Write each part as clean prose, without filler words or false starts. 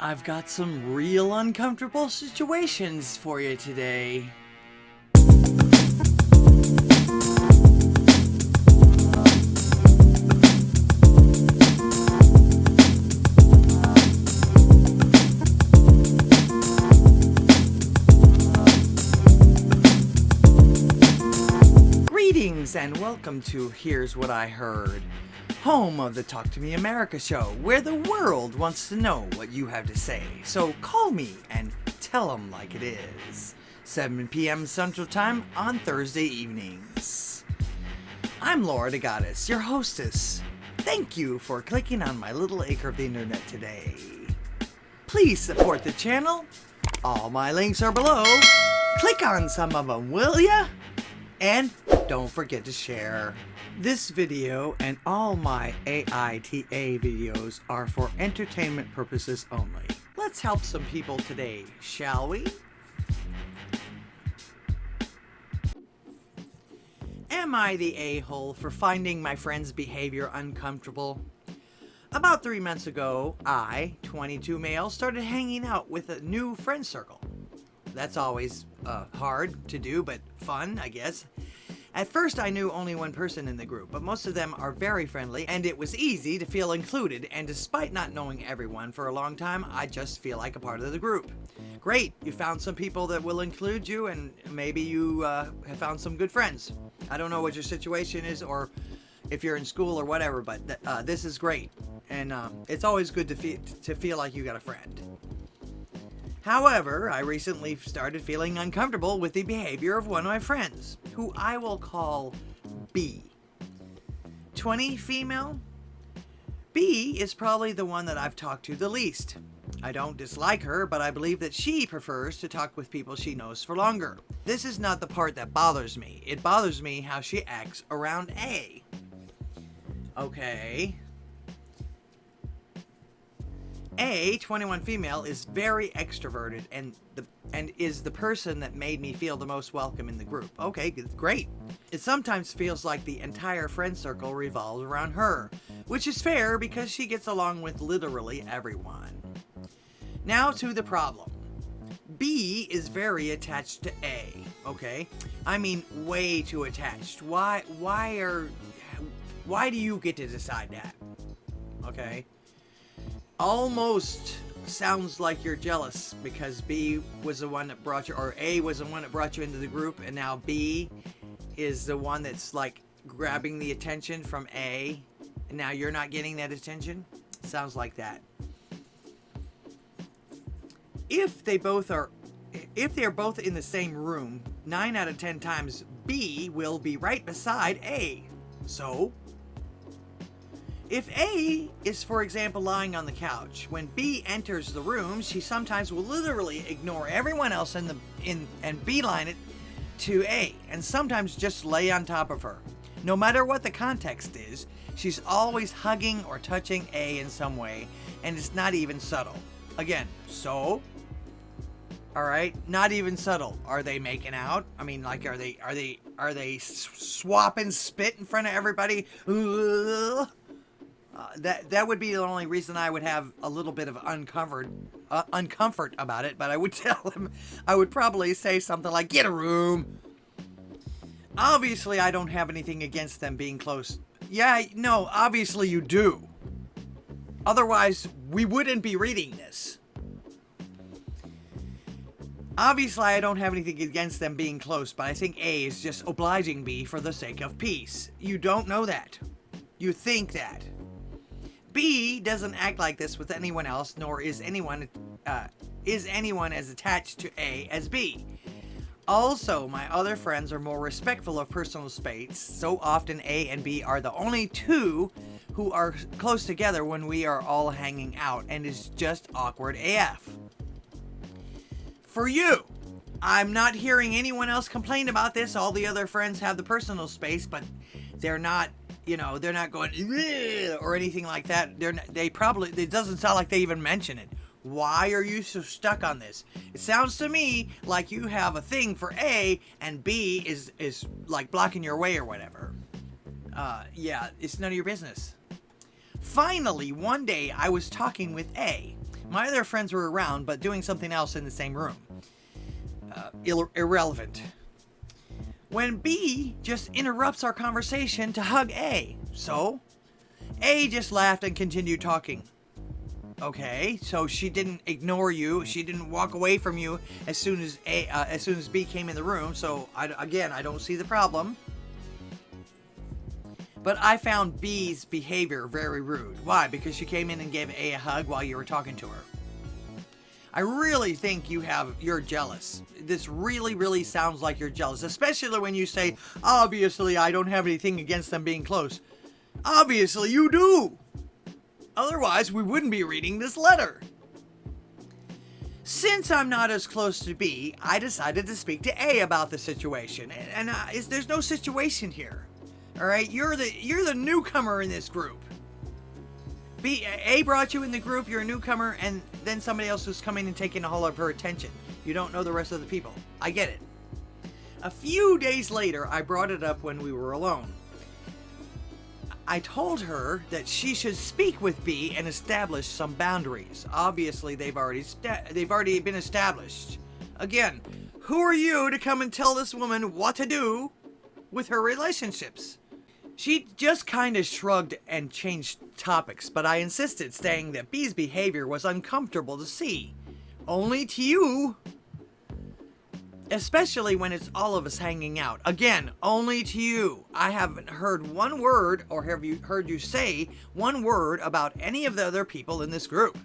I've got some real uncomfortable situations for you today. Greetings and welcome to Here's What I Heard, home of the Talk to Me America show, where the world wants to know what you have to say. So call me and tell them like it is. 7 p.m. Central Time on Thursday evenings. I'm ldghwih, your hostess. Thank you for clicking on my little acre of the internet today. Please support the channel. All my links are below. Click on some of them, will ya? And don't forget to share. This video and all my AITA videos are for entertainment purposes only. Let's help some people today, shall we? Am I the a-hole for finding my friend's behavior uncomfortable? About 3 months ago, I, 22 male, started hanging out with a new friend circle. That's always hard to do, but fun, I guess. At first, I knew only one person in the group, but most of them are very friendly, and it was easy to feel included, and despite not knowing everyone for a long time, I just feel like a part of the group. Great, you found some people that will include you, and maybe you have found some good friends. I don't know what your situation is, or if you're in school or whatever, but this is great, and it's always good to feel like you got a friend. However, I recently started feeling uncomfortable with the behavior of one of my friends, who I will call B. 20 female? B is probably the one that I've talked to the least. I don't dislike her, but I believe that she prefers to talk with people she knows for longer. This is not the part that bothers me. It bothers me how she acts around A. Okay. A, 21 female, is very extroverted and is the person that made me feel the most welcome in the group. Okay, great. It sometimes feels like the entire friend circle revolves around her, which is fair because she gets along with literally everyone. Now to the problem. B is very attached to A, okay? I mean, way too attached. Why do you get to decide that? Okay? Almost sounds like you're jealous because B was the one that brought you, or A was the one that brought you into the group, and now B is the one that's like grabbing the attention from A, and now you're not getting that attention? Sounds like that. If they're both in the same room, 9 out of 10 times B will be right beside A. So if A is, for example, lying on the couch, when B enters the room, she sometimes will literally ignore everyone else and beeline it to A, and sometimes just lay on top of her. No matter what the context is, she's always hugging or touching A in some way, and it's not even subtle. Again, so, all right, not even subtle. Are they making out? I mean, like, are they swapping spit in front of everybody? That would be the only reason I would have a little bit of uncomfort about it, but I would tell him, I would probably say something like, get a room. Obviously, I don't have anything against them being close. Yeah, no, obviously you do. Otherwise, we wouldn't be reading this. Obviously, I don't have anything against them being close, but I think A is just obliging B for the sake of peace. You don't know that. You think that. B doesn't act like this with anyone else, nor is anyone as attached to A as B. Also, my other friends are more respectful of personal space, so often A and B are the only two who are close together when we are all hanging out, and it's just awkward AF. For you, I'm not hearing anyone else complain about this. All the other friends have the personal space, but they're not, they're not going or anything like that. It doesn't sound like they even mention it. Why are you so stuck on this? It sounds to me like you have a thing for A and B is like blocking your way or whatever. Yeah, it's none of your business. Finally, one day I was talking with A. My other friends were around, but doing something else in the same room. Irrelevant. When B just interrupts our conversation to hug A. So, A just laughed and continued talking. Okay, so she didn't ignore you. She didn't walk away from you as soon as B came in the room. So I don't see the problem. But I found B's behavior very rude. Why? Because she came in and gave A a hug while you were talking to her. I really think you're jealous. This really, really sounds like you're jealous, especially when you say, obviously I don't have anything against them being close. Obviously you do. Otherwise, we wouldn't be reading this letter. Since I'm not as close to B, I decided to speak to A about the situation. And there's no situation here. All right, you're the newcomer in this group. A brought you in the group, you're a newcomer, and then somebody else is coming and taking all of her attention. You don't know the rest of the people. I get it. A few days later, I brought it up when we were alone. I told her that she should speak with B and establish some boundaries. Obviously, they've already been established. Again, who are you to come and tell this woman what to do with her relationships? She just kind of shrugged and changed topics, but I insisted, saying that B's behavior was uncomfortable to see. Only to you. Especially when it's all of us hanging out. Again, only to you. I haven't heard one word, or have you heard you say one word about any of the other people in this group.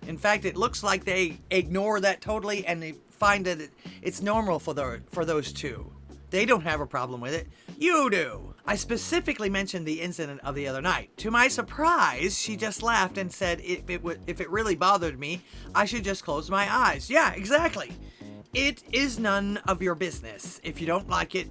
In fact, it looks like they ignore that totally, and they find that it's normal for those two. They don't have a problem with it. You do. I specifically mentioned the incident of the other night. To my surprise, she just laughed and said if it really bothered me, I should just close my eyes. Yeah, exactly. It is none of your business. If you don't like it,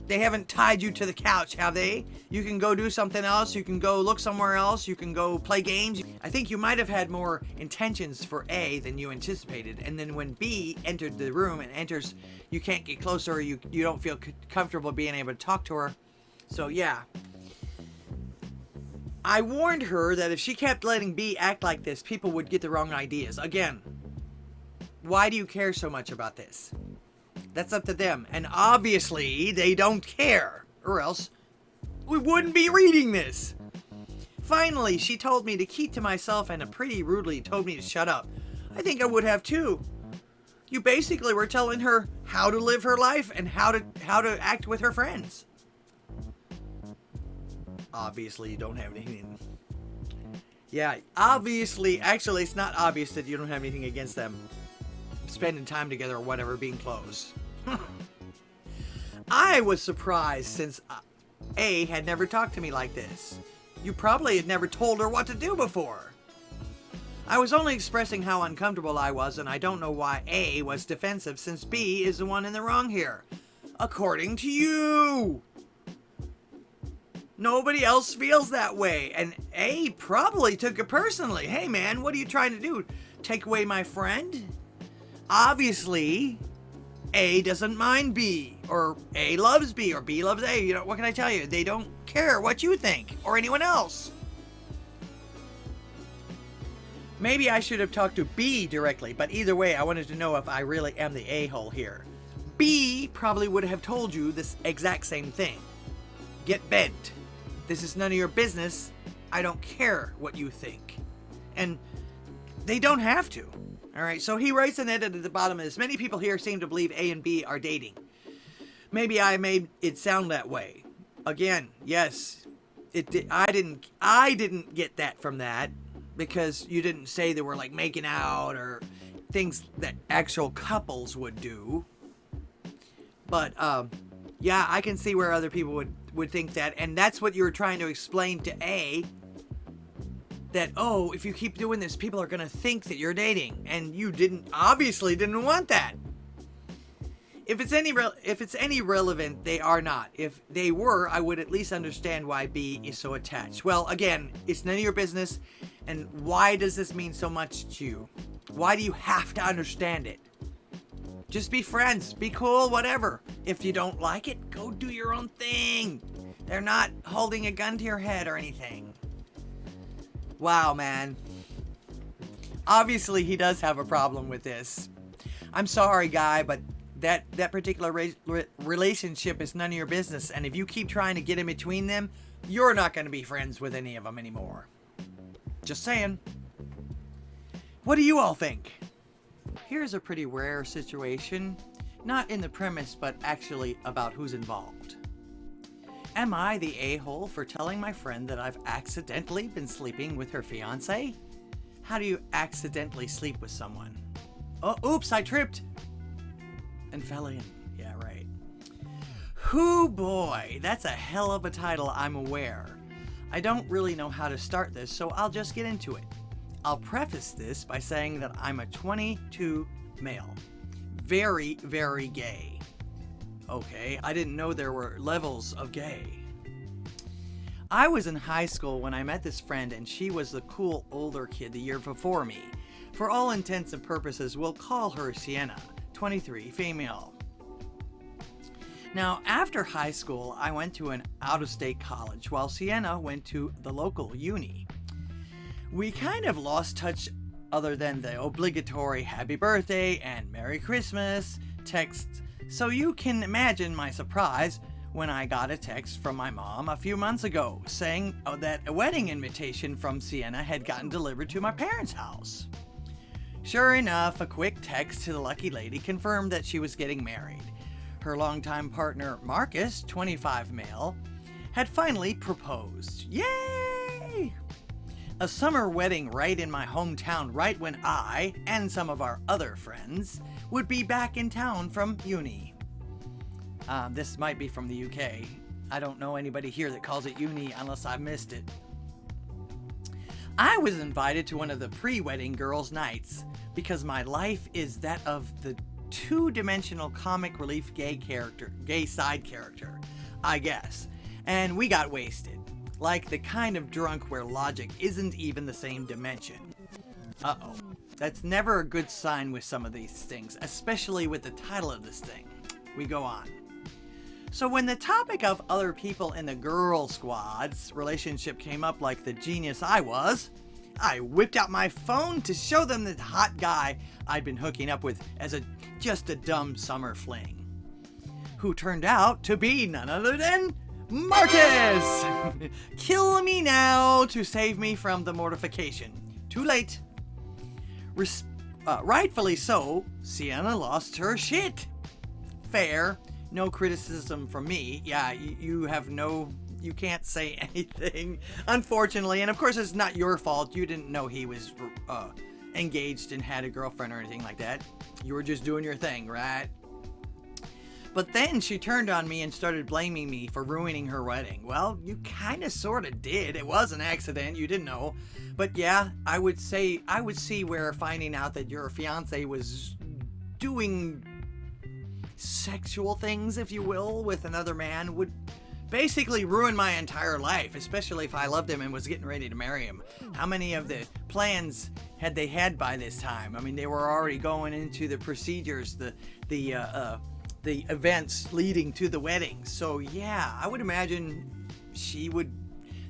they haven't tied you to the couch, have they? You can go do something else. You can go look somewhere else. You can go play games. I think you might have had more intentions for A than you anticipated. And then when B entered the room and enters, you can't get closer, or you don't feel comfortable being able to talk to her. So yeah. I warned her that if she kept letting B act like this, people would get the wrong ideas. Again, why do you care so much about this? That's up to them. And obviously, they don't care. Or else, we wouldn't be reading this. Finally, she told me to keep to myself and pretty rudely told me to shut up. I think I would have too. You basically were telling her how to live her life and how to act with her friends. Obviously, you don't have anything. Yeah, obviously, actually, it's not obvious that you don't have anything against them spending time together or whatever, being close. I was surprised since A had never talked to me like this. You probably had never told her what to do before. I was only expressing how uncomfortable I was, and I don't know why A was defensive since B is the one in the wrong here. According to you. Nobody else feels that way, and A probably took it personally. Hey man, what are you trying to do? Take away my friend? Obviously, A doesn't mind B, or A loves B, or B loves A. You know, what can I tell you? They don't care what you think, or anyone else. Maybe I should have talked to B directly, but either way, I wanted to know if I really am the a-hole here. B probably would have told you this exact same thing. Get bent. This is none of your business. I don't care what you think. And they don't have to. Alright, so he writes an edit at the bottom of this. Many people here seem to believe A and B are dating. Maybe I made it sound that way. Again, yes, I didn't get that from that, because you didn't say they were like making out or things that actual couples would do. But yeah, I can see where other people would think that, and that's what you were trying to explain to A. That, oh, if you keep doing this, people are gonna think that you're dating, and you obviously didn't want that. If it's any relevant, they are not. If they were, I would at least understand why B is so attached. Well, again, it's none of your business, and why does this mean so much to you? Why do you have to understand it? Just be friends, be cool, whatever. If you don't like it, go do your own thing. They're not holding a gun to your head or anything. Wow, man. Obviously, he does have a problem with this. I'm sorry, guy, but that particular relationship is none of your business. And if you keep trying to get in between them, you're not going to be friends with any of them anymore. Just saying. What do you all think? Here's a pretty rare situation. Not in the premise, but actually about who's involved. Am I the a-hole for telling my friend that I've accidentally been sleeping with her fiancé? How do you accidentally sleep with someone? Oh, oops, I tripped and fell in. Yeah, right. Hoo boy, that's a hell of a title, I'm aware. I don't really know how to start this, so I'll just get into it. I'll preface this by saying that I'm a 22 male. Very, very gay. Okay, I didn't know there were levels of gay. I was in high school when I met this friend, and she was the cool older kid the year before me. For all intents and purposes, we'll call her Sienna, 23, female. Now, after high school, I went to an out-of-state college, while Sienna went to the local uni. We kind of lost touch other than the obligatory happy birthday and Merry Christmas texts, so you can imagine my surprise when I got a text from my mom a few months ago saying that a wedding invitation from Sienna had gotten delivered to my parents' house. Sure enough, a quick text to the lucky lady confirmed that she was getting married. Her longtime partner, Marcus, 25 male, had finally proposed. Yay! A summer wedding right in my hometown right when I, and some of our other friends, would be back in town from uni. This might be from the UK. I don't know anybody here that calls it uni unless I missed it. I was invited to one of the pre-wedding girls' nights because my life is that of the two-dimensional comic relief gay side character, I guess. And we got wasted. Like the kind of drunk where logic isn't even the same dimension. Uh-oh. That's never a good sign with some of these things, especially with the title of this thing. We go on. So when the topic of other people in the girl squad's relationship came up like the genius I was, I whipped out my phone to show them the hot guy I'd been hooking up with as just a dumb summer fling. Who turned out to be none other than Marcus! Kill me now to save me from the mortification. Too late. Rightfully so, Sienna lost her shit. Fair. No criticism from me. Yeah, you can't say anything, unfortunately. And of course, it's not your fault. You didn't know he was engaged and had a girlfriend or anything like that. You were just doing your thing, right? But then she turned on me and started blaming me for ruining her wedding. Well, you kind of sort of did. It was an accident. You didn't know. But yeah, I would see where finding out that your fiance was doing sexual things, if you will, with another man would basically ruin my entire life, especially if I loved him and was getting ready to marry him. How many of the plans had they had by this time? I mean, they were already going into the procedures, the events leading to the wedding. So yeah, I would imagine she would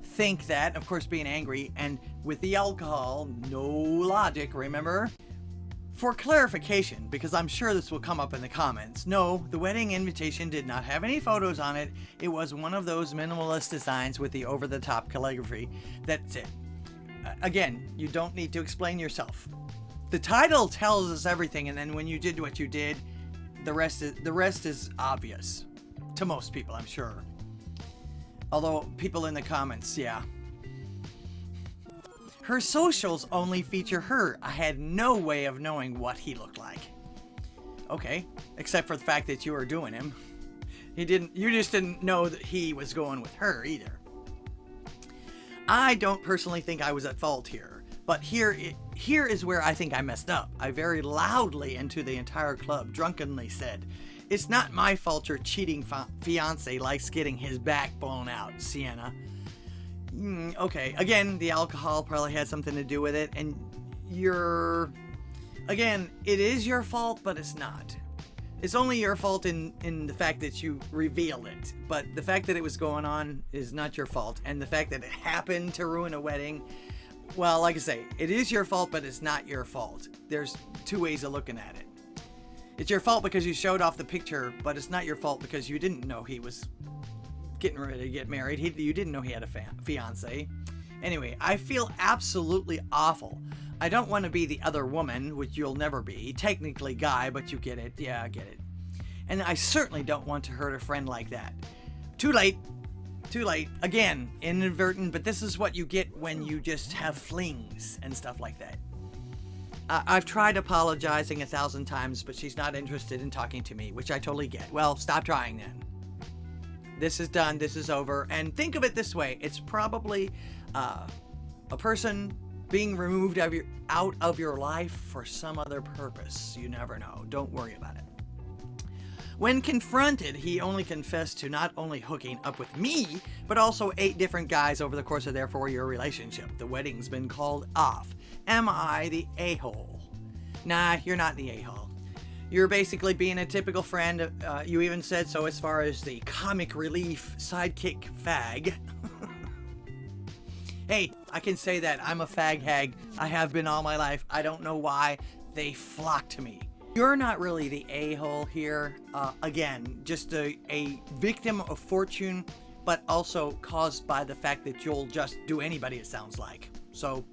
think that, of course, being angry, and with the alcohol, no logic, remember? For clarification, because I'm sure this will come up in the comments, no, the wedding invitation did not have any photos on it. It was one of those minimalist designs with the over-the-top calligraphy. That's it. Again, you don't need to explain yourself. The title tells us everything, and then when you did what you did, the rest is obvious. To most people, I'm sure. Although, people in the comments, yeah. Her socials only feature her. I had no way of knowing what he looked like. Okay, except for the fact that you were doing him. You just didn't know that he was going with her either. I don't personally think I was at fault here, but here is where I think I messed up. I very loudly and to the entire club drunkenly said, "It's not my fault your cheating fiance likes getting his back blown out, Sienna." Okay, again, the alcohol probably had something to do with it, and again, it is your fault, but it's not. It's only your fault in the fact that you revealed it, but the fact that it was going on is not your fault, and the fact that it happened to ruin a wedding, Well, like I say, it is your fault, but it's not your fault. There's two ways of looking at it. It's your fault because you showed off the picture, but it's not your fault because you didn't know he was getting ready to get married. You didn't know he had a fiance. Anyway, I feel absolutely awful. I don't want to be the other woman, which you'll never be. Technically guy, but you get it. Yeah, I get it. And I certainly don't want to hurt a friend like that. Too late. Too late. Again, inadvertent, but this is what you get when you just have flings and stuff like that. I've tried apologizing 1,000 times, but she's not interested in talking to me, which I totally get. Well, stop trying then. This is done. This is over. And think of it this way. It's probably a person being removed out of your life for some other purpose. You never know. Don't worry about it. When confronted, he only confessed to not only hooking up with me, but also 8 different guys over the course of their 4-year relationship. The wedding's been called off. Am I the a-hole? Nah, you're not the a-hole. You're basically being a typical friend. You even said so as far as the comic relief sidekick fag. Hey, I can say that. I'm a fag hag. I have been all my life. I don't know why they flock to me. You're not really the a-hole here. Again, just a victim of fortune, but also caused by the fact that you'll just do anybody, it sounds like. So,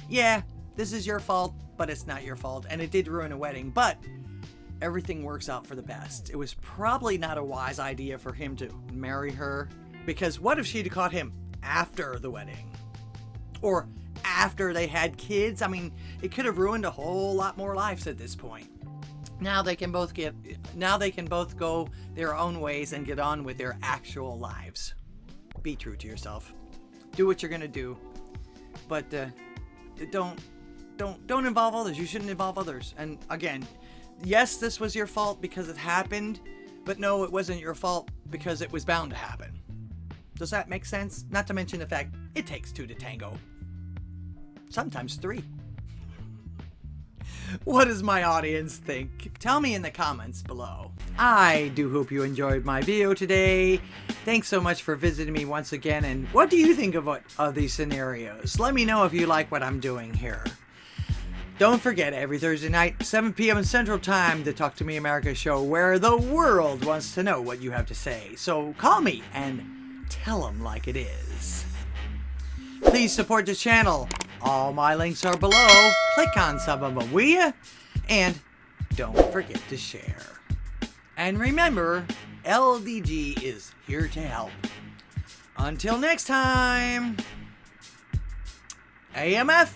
yeah, this is your fault, but it's not your fault. And it did ruin a wedding, but everything works out for the best. It was probably not a wise idea for him to marry her, because what if she'd caught him after the wedding? Or after they had kids? I mean, it could have ruined a whole lot more lives at this point. Now they can both go their own ways and get on with their actual lives. Be true to yourself. Do what you're gonna do, but don't involve others. You shouldn't involve others. And again, yes, this was your fault because it happened, but no, it wasn't your fault because it was bound to happen. Does that make sense? Not to mention the fact it takes 2 to tango. Sometimes 3. What does my audience think? Tell me in the comments below. I do hope you enjoyed my video today. Thanks so much for visiting me once again. And what do you think of these scenarios? Let me know if you like what I'm doing here. Don't forget, every Thursday night, 7 p.m. Central Time, the Talk to Me America show, where the world wants to know what you have to say. So call me and tell them like it is. Please support the channel. All my links are below. Click on some of them, will ya? And don't forget to share. And remember, LDG is here to help. Until next time, AMF.